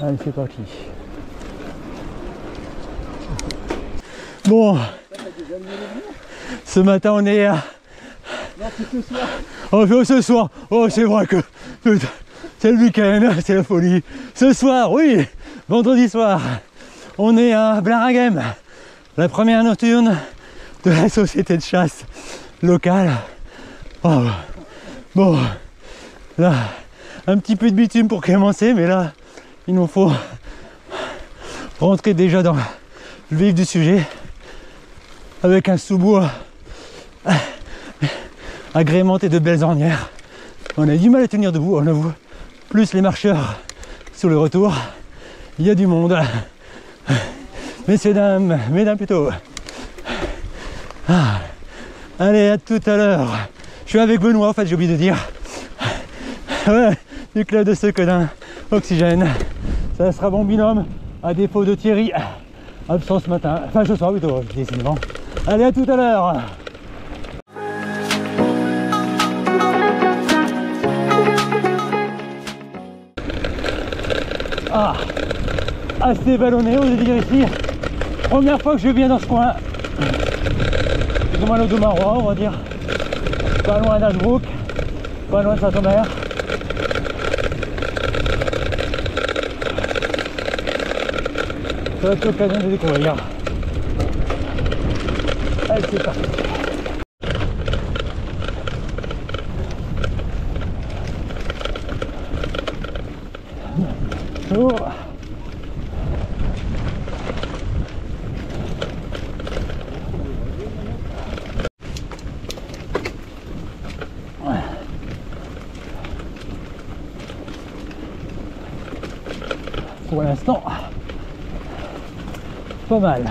Allez, c'est parti. Bon, ce matin on est à... Non, c'est ce soir. Oh, ce soir, oh c'est vrai que c'est le week-end, c'est la folie. Ce soir, oui, vendredi soir, on est à Blaringhem, la première nocturne de la société de chasse locale. Oh, bon, là, un petit peu de bitume pour commencer, mais là, il nous faut rentrer déjà dans le vif du sujet avec un sous-bois agrémenté de belles ornières. On a du mal à tenir debout, on avoue. Plus les marcheurs sur le retour, il y a du monde. Messieurs, dames, mesdames plutôt. Ah. Allez, à tout à l'heure. Je suis avec Benoît, en fait, j'ai oublié de dire. Ouais, du club de Sequedin, Oxygène. Ça sera bon binôme, à défaut de Thierry. Absent ce matin, enfin ce soir plutôt, décidément. Allez, à tout à l'heure. Ah, assez vallonné, on va dire ici. Première fois que je viens dans ce coin. Plus ou moins le Marois, on va dire. Pas loin d'Ashbrook, pas loin de Saint-Omer. Ça va être l'occasion de découvrir. Allez, c'est parti. Oh. Pour l'instant, pas mal.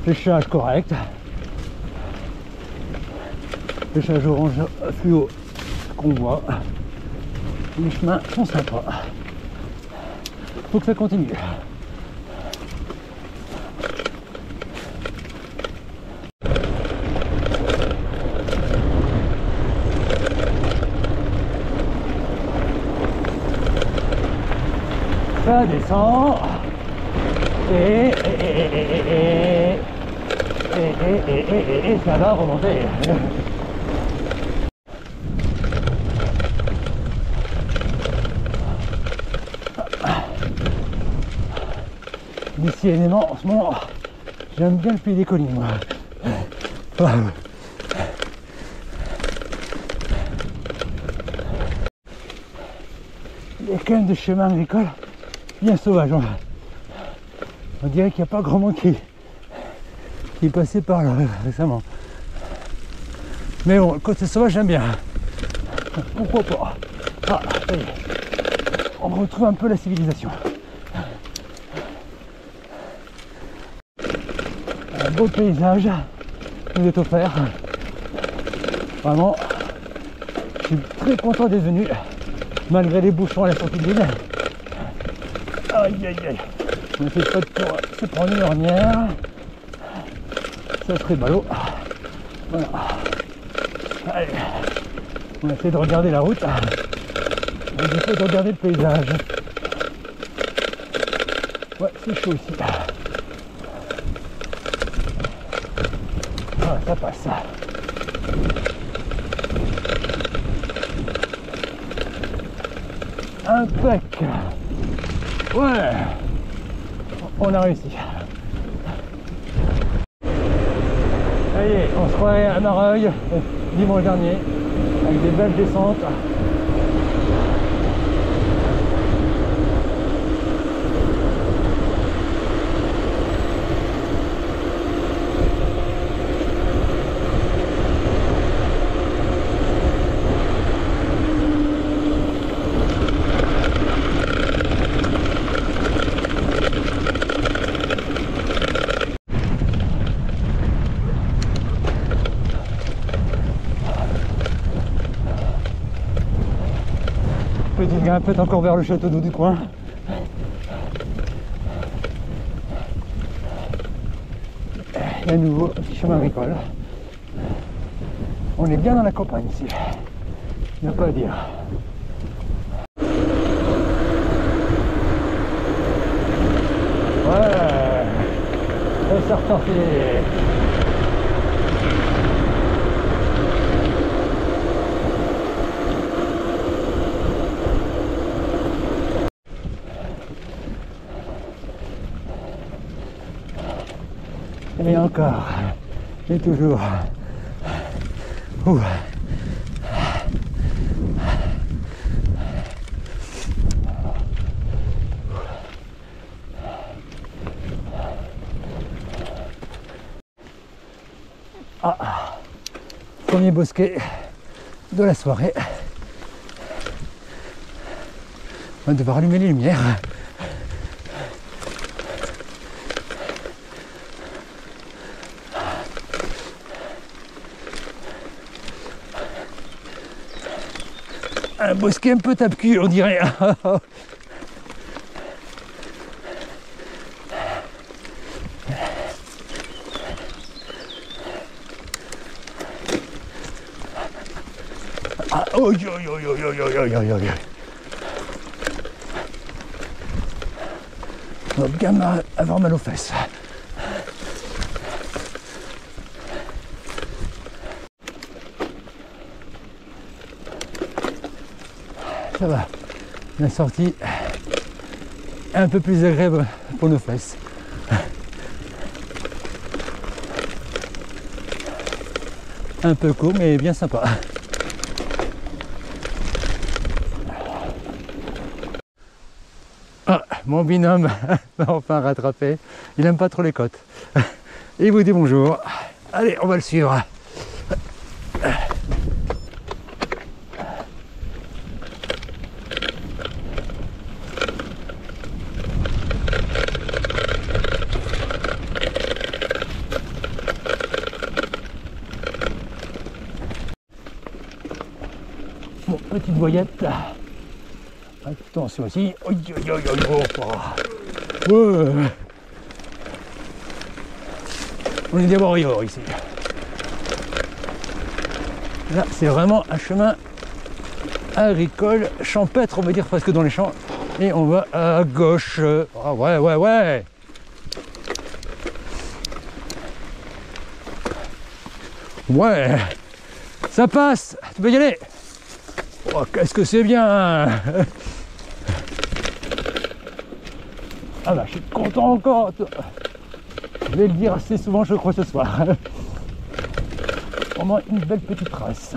Pêchage correct. Pêchage orange fluo qu'on voit. Les chemins sont sympas. Faut que ça continue. Ça descend et ça va remonter. Décidément, en ce moment, j'aime bien le pays des collines, moi. Il y a quand même des chemins agricoles bien sauvages. On dirait qu'il n'y a pas grand monde qui est passé par là récemment. Mais bon, le côté sauvage, j'aime bien. Pourquoi pas? Ah, ça y est. On retrouve un peu la civilisation. Un beau paysage nous est offert. Vraiment, je suis très content d'être venu, malgré les bouchons à la sortie de l'île. Aïe aïe aïe. On essaie pas de se prendre une ornière. Ça serait ballot. Voilà. Allez. On essaie de regarder la route. On essaie de regarder le paysage. Ouais, c'est chaud ici. Ah, ça passe. Impec. Ouais. On a réussi. Ça y est, on se croirait à Mareuil dimanche dernier avec des belles descentes. Petite grimpette encore vers le château d'eau du coin. Et à nouveau, petit chemin agricole. On est bien dans la campagne ici. Il n'y a pas à dire. Ouais. Et c'est reparti. Et encore. Et toujours. Ouh. Ah, premier bosquet de la soirée. On va devoir allumer les lumières. Un bosquet un peu tape-cul, on dirait. Ah, oh, yo, yo, yo, yo, yo, yo, yo, yo. On va bien avoir mal aux fesses. Ça va, la sortie est un peu plus agréable pour nos fesses. Un peu court mais bien sympa. Ah, mon binôme va enfin rattraper. Il aime pas trop les côtes. Il vous dit bonjour. Allez, on va le suivre. Bon, petite voyette. Attention aussi. Ouais. On est des warriors ici. Là, c'est vraiment un chemin agricole, champêtre, on va dire presque dans les champs. Et on va à gauche. Ah ouais, ouais, ouais. Ouais. Ça passe. Tu peux y aller. Oh, qu'est-ce que c'est bien. Ah bah, je suis content encore. Je vais le dire assez souvent, je crois, ce soir. Vraiment une belle petite trace.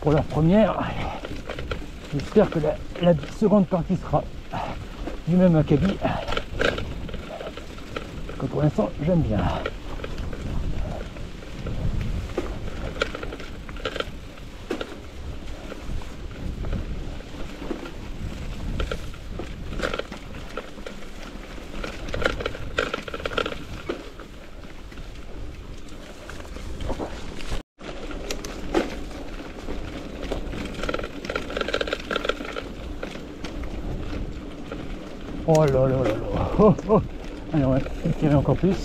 Pour la première, j'espère que la seconde partie sera du même acabit. Que pour l'instant, j'aime bien. Oh là là là là. Oh, oh. Allez, on va tirer encore plus.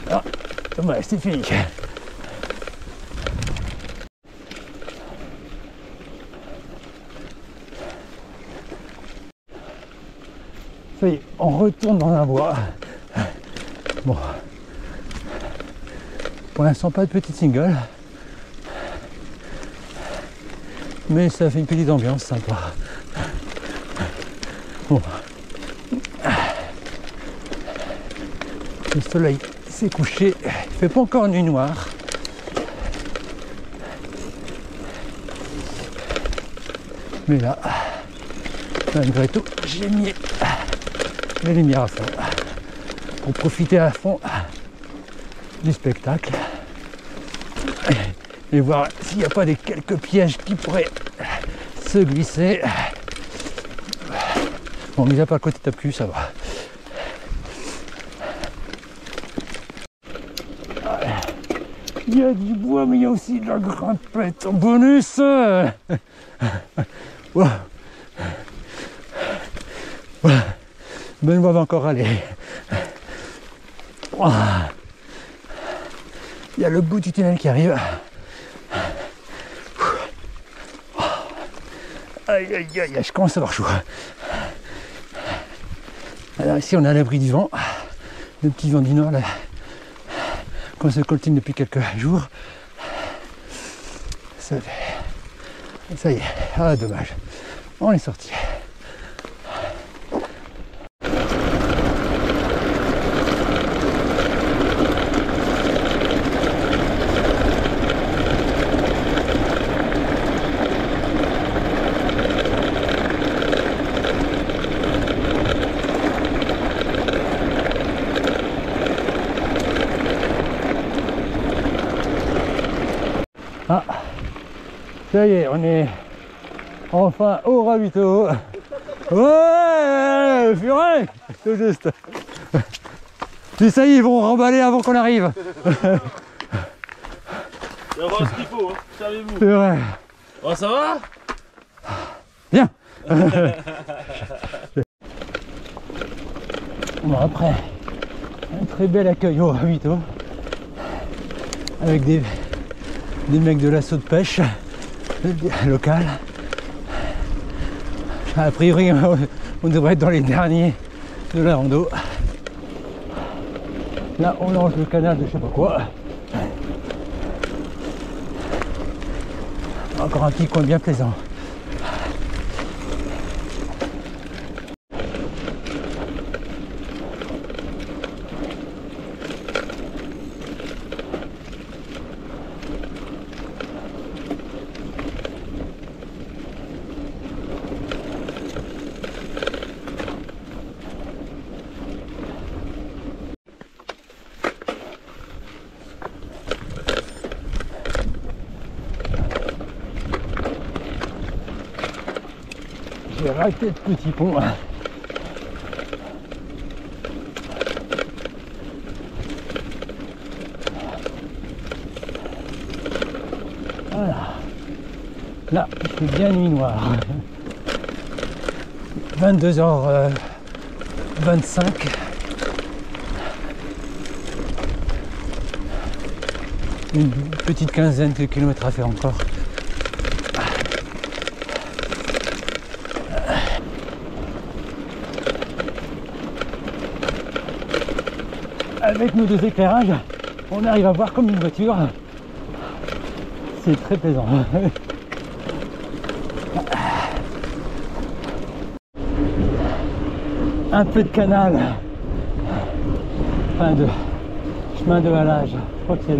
Ah, ouais, c'est fini. Ça y est, on retourne dans la bois. Bon. Pour l'instant, pas de petite single. Mais ça fait une petite ambiance sympa. Bon. Le soleil s'est couché. Il fait pas encore nuit noire. Mais là, malgré tout, j'ai mis les lumières à fond pour profiter à fond du spectacle et voir s'il n'y a pas des quelques pièges qui pourraient se glisser. Bon, mis à part le côté tape-cul, ça va. Il y a du bois, mais il y a aussi de la grimpette en bonus. Wow. Benoît va encore aller. Oh. Il y a le bout du tunnel qui arrive. Aïe aïe aïe, je commence à avoir chaud. Alors ici on est à l'abri du vent. Le petit vent du nord là, qu'on se coltine depuis quelques jours. Ça y est, ah dommage. On est sorti. Ah, ça y est, on est enfin au ravito. Ouais, purée, tout juste. Puis ça y est, ils vont remballer avant qu'on arrive. Il va voir ce qu'il faut, hein. Servez-vous. Purée. Oh, ça va? Bien. Bon, après, un très bel accueil au ravito. Avec des mecs de l'assaut de pêche local. A priori, on devrait être dans les derniers de la rando. Là, on longe le canal de je sais pas quoi. Encore un petit coin bien plaisant. J'ai raté de petit pont. Voilà. Là, il fait bien nuit noire. 22h25. Une petite quinzaine de kilomètres à faire encore. Avec nos deux éclairages, on arrive à voir comme une voiture. C'est très plaisant. Un peu de canal, enfin de chemin de halage. Je crois que c'est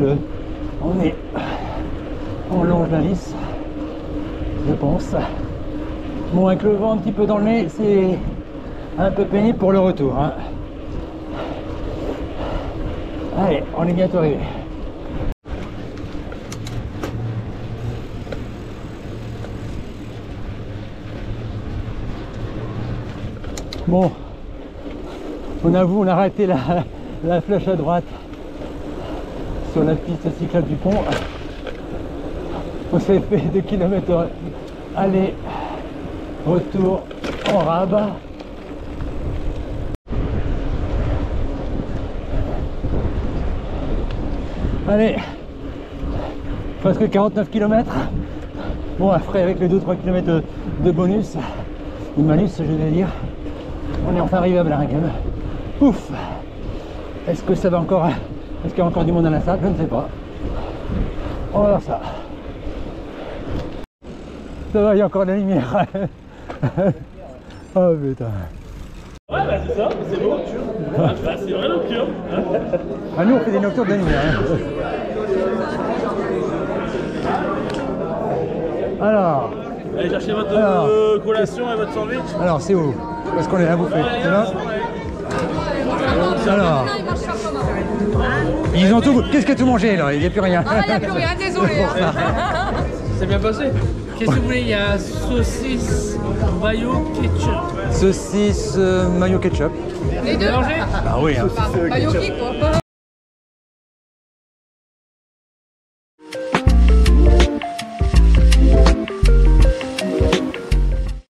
on longe la Lys, je pense. Bon, avec le vent un petit peu dans le nez, c'est un peu pénible pour le retour, hein. Allez, on est bientôt arrivé. Bon, on avoue, on a raté la flèche à droite sur la piste cyclable du pont. On s'est fait 2 km aller, retour en rabat. Allez, presque 49 km. Bon, après avec les 2-3 km de bonus, ou malus je vais dire, on est enfin arrivé à Blaringhem. Ouf. Est-ce que ça va encore, est-ce qu'il y a encore du monde dans la salle? Je ne sais pas. On va voir ça. Ça va, il y a encore de la lumière. Oh putain. Ouais, bah c'est ça, c'est beau. Bah, c'est vrai nocturne. Ah, nous on fait des nocturnes de nuit. Hein. Alors. Allez chercher votre collation et votre sandwich. Alors c'est où? Parce qu'on est à bouffer. C'est là. Alors. Ils ont tout. Qu'est-ce que tu mangé là? Il n'y a plus rien. Ah, il n'y a plus rien, désolé. C'est bien passé. Qu'est-ce que vous voulez? Il y a saucisse, mayo, ketchup. Saucisse, mayo, ketchup. Les deux? Mélangé? Ah oui. Hein. Mayo qui quoi?